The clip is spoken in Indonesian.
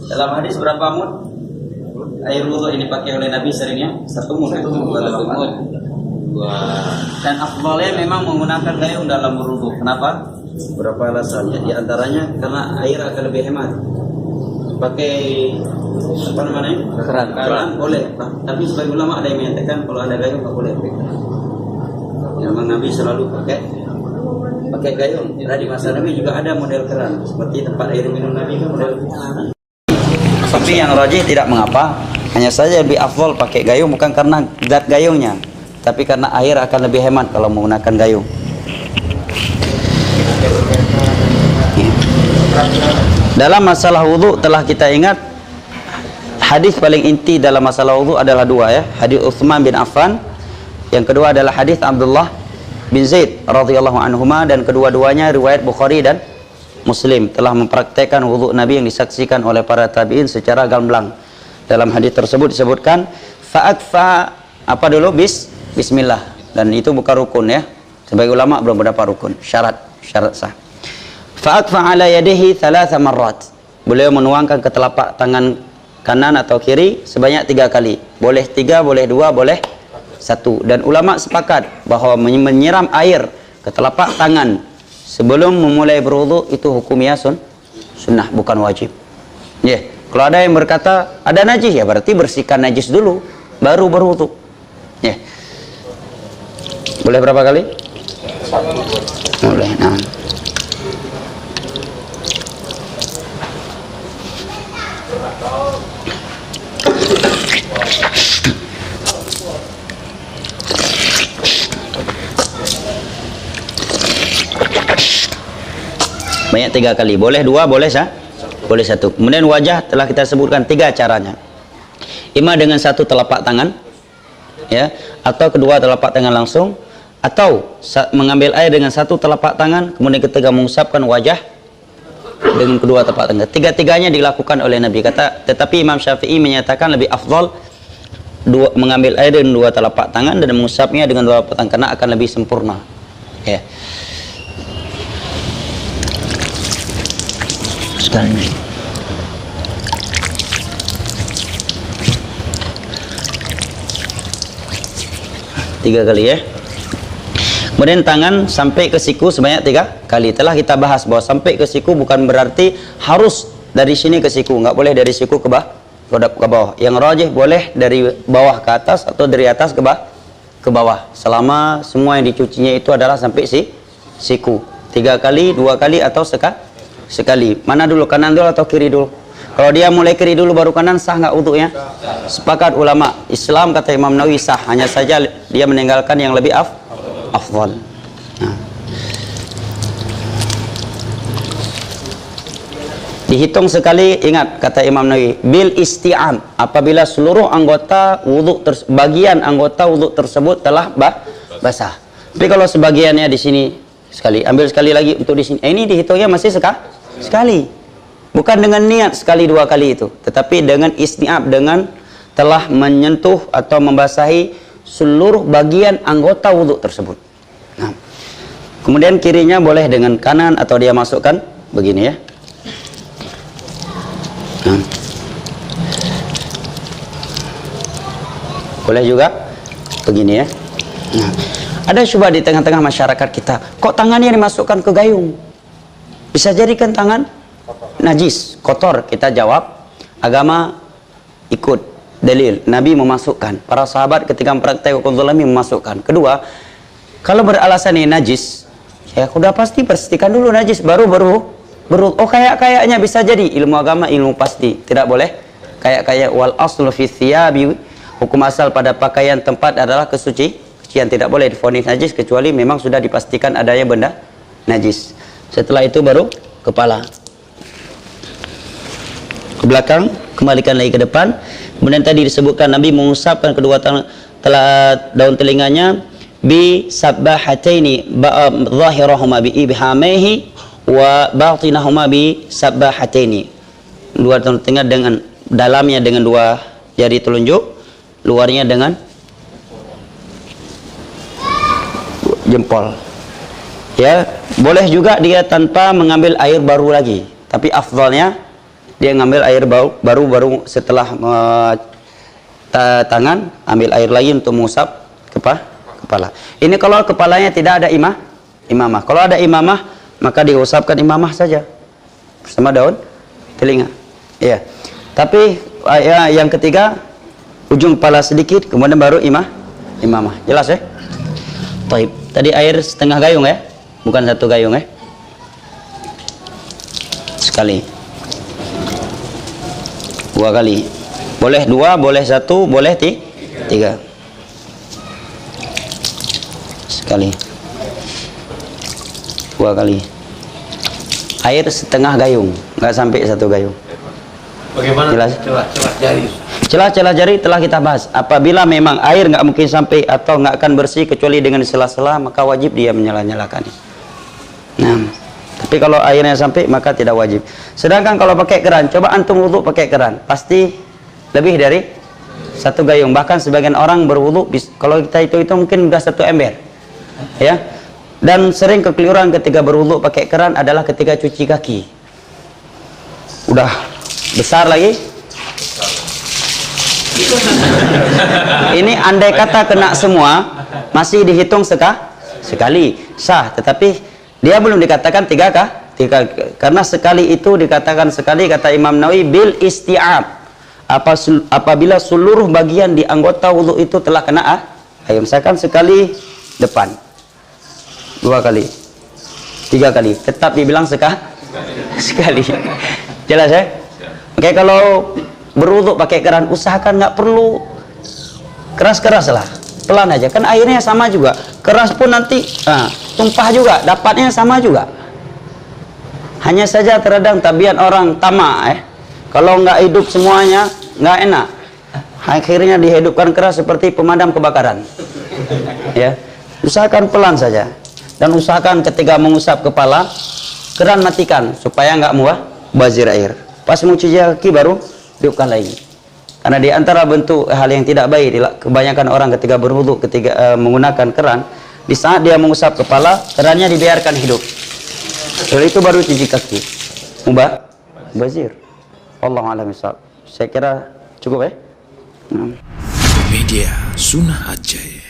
Dalam hadis berapa mud air wudhu ini pakai oleh Nabi seringnya? 1 mud. 1 mud. Dan afdalnya memang menggunakan gayung dalam berwudhu. Kenapa? Berapa alasannya? Di antaranya karena air akan lebih hemat. Pakai apa namanya? Keran boleh. Tapi sebagian ulama ada yang menyatakan kalau ada gayung nggak boleh. Memang Nabi selalu pakai gayung. Karena di masa Nabi juga ada model keran. Seperti tempat air minum Nabi kan model keran. Tapi yang rajih tidak mengapa. Hanya saja lebih afdal pakai gayung bukan karena zat gayungnya, tapi karena air akan lebih hemat kalau menggunakan gayung. Dalam masalah wudhu telah kita ingat hadis paling inti dalam masalah wudhu adalah 2 ya. Hadis Utsman bin Affan, yang kedua adalah hadis Abdullah bin Zaid radhiyallahu anhuma, dan kedua-duanya riwayat Bukhari dan Muslim telah mempraktekkan wudhu Nabi yang disaksikan oleh para tabi'in secara gamblang. Dalam hadis tersebut disebutkan fa'akfa apa dulu bismillah, dan itu bukan rukun ya. Sebagai ulama belum mendapat rukun, syarat sah. Fa'akfa ala yadihi 3 marrat. Beliau menuangkan ke telapak tangan kanan atau kiri sebanyak 3 kali. Boleh 3, boleh 2, boleh 1. Dan ulama sepakat bahwa menyiram air ke telapak tangan sebelum memulai berwudu itu hukumnya sunnah, bukan wajib. Kalau ada yang berkata ada najis, ya berarti bersihkan najis dulu baru berwudu. Boleh berapa kali? Boleh. Nah. Banyak 3 kali. Boleh 2, boleh boleh 1. Kemudian wajah telah kita sebutkan 3 caranya. Ima dengan 1 telapak tangan, ya, atau kedua telapak tangan langsung, atau mengambil air dengan 1 telapak tangan, kemudian ketika mengusapkan wajah dengan kedua telapak tangan. 3-tiganya dilakukan oleh Nabi. Tetapi Imam Syafi'i menyatakan lebih afdal mengambil air dengan 2 telapak tangan dan mengusapnya dengan 2 telapak tangan karena akan lebih sempurna. Ya. Sekali. Tiga kali ya. Kemudian tangan sampai ke siku sebanyak 3 kali. Telah kita bahas bahwa sampai ke siku bukan berarti harus dari sini ke siku, nggak boleh dari siku ke bawah. Yang rajih boleh dari bawah ke atas atau dari atas ke bawah. Selama semua yang dicucinya itu adalah sampai siku. 3 kali, 2 kali atau sekali. Mana dulu, kanan dulu atau kiri dulu? Kalau dia mulai kiri dulu baru kanan, sah nggak wudunya? Sepakat ulama Islam, kata Imam Nawawi, sah. Hanya saja dia meninggalkan yang lebih afdal. Nah. Dihitung sekali, ingat kata Imam Nawawi, bil isti'am, apabila seluruh anggota wudu bagian anggota wudu tersebut telah basah. Tapi kalau sebagiannya di sini sekali, ambil sekali lagi untuk di sini, ini dihitungnya masih sekali. Bukan dengan niat sekali 2 kali itu, tetapi dengan isti'ab, dengan telah menyentuh atau membasahi seluruh bagian anggota wudhu tersebut. Nah, kemudian kirinya boleh dengan kanan atau dia masukkan begini ya. Nah. Boleh juga begini ya. Nah, ada syubhat di tengah-tengah masyarakat kita, kok tangannya dimasukkan ke gayung? Bisa jadikan tangan najis, kotor. Kita jawab, agama ikut dalil, Nabi memasukkan, para sahabat ketika mempraktek hukum zalimi memasukkan. Kedua, kalau beralasan ini najis, ya udah pasti bersihkan dulu najis baru oh kayaknya bisa jadi. Ilmu agama ilmu pasti, tidak boleh kayak wal aslu fi thiyabi, hukum asal pada pakaian tempat adalah kesucian, tidak boleh divonis najis kecuali memang sudah dipastikan adanya benda najis. Setelah itu baru kepala. Ke belakang, kembalikan lagi ke depan. Kemudian tadi disebutkan Nabi mengusapkan kedua daun telinganya bi sabbahataini zahirahuma bi ibhamaihi wa batinahuma bi sabbahataini. Dua daun telinga dengan dalamnya dengan 2 jari telunjuk, luarnya dengan jempol. Ya, boleh juga dia tanpa mengambil air baru lagi, tapi afdalnya dia ngambil air baru setelah tangan, ambil air lagi untuk mengusap kepala. Ini kalau kepalanya tidak ada imamah. Kalau ada imamah, maka diusapkan imamah saja bersama daun telinga. Ya. Tapi yang ketiga, ujung kepala sedikit, kemudian baru imamah. Jelas ya? Taib. Tadi air setengah gayung ya, bukan satu gayung ya. Sekali, 2 kali. Boleh 2, boleh 1, boleh 3. Sekali, 2 kali. Air setengah gayung, nggak sampai 1 gayung. Bagaimana celah-celah jari? Celah-celah jari telah kita bahas. Apabila memang air nggak mungkin sampai atau nggak akan bersih kecuali dengan sela-sela, maka wajib dia menyala-nyalakannya. Nah, tapi kalau airnya sampai maka tidak wajib. Sedangkan kalau pakai keran, coba antum wudhu pakai keran, pasti lebih dari 1 gayung. Bahkan sebagian orang berwudhu, kalau kita itu mungkin sudah 1 ember, ya. Dan sering kekeliruan ketika berwudhu pakai keran adalah ketika cuci kaki. Udah besar lagi. Ini andai kata kena semua, masih dihitung sekali sah, tetapi dia belum dikatakan 3 karena sekali itu dikatakan sekali, kata Imam Nawawi, bil isti'ab, apabila seluruh bagian di anggota wudu itu telah kena air. Misalkan sekali depan, 2 kali, 3 kali, tetap dibilang sekali. Jelas ya? Oke, kalau berwudu pakai keran, usahakan nggak perlu keras-keras lah, pelan aja, kan airnya sama juga. Keras pun nanti tumpah juga, dapatnya sama juga. Hanya saja terkadang tabiat orang tamak, kalau nggak hidup semuanya nggak enak, akhirnya dihidupkan keras seperti pemadam kebakaran. Ya, usahakan pelan saja, dan usahakan ketika mengusap kepala, keran matikan supaya nggak mubazir air. Pas mau cuci kaki baru hidupkan lagi. Karena di antara bentuk hal yang tidak baik kebanyakan orang ketika berwudu, ketika menggunakan keran, di saat dia mengusap kepala, kerannya dibiarkan hidup. Setelah itu baru cuci kaki. Mubazir. Wallahu a'lam bishawab. Saya kira cukup ya. Media Sunnah Aceh.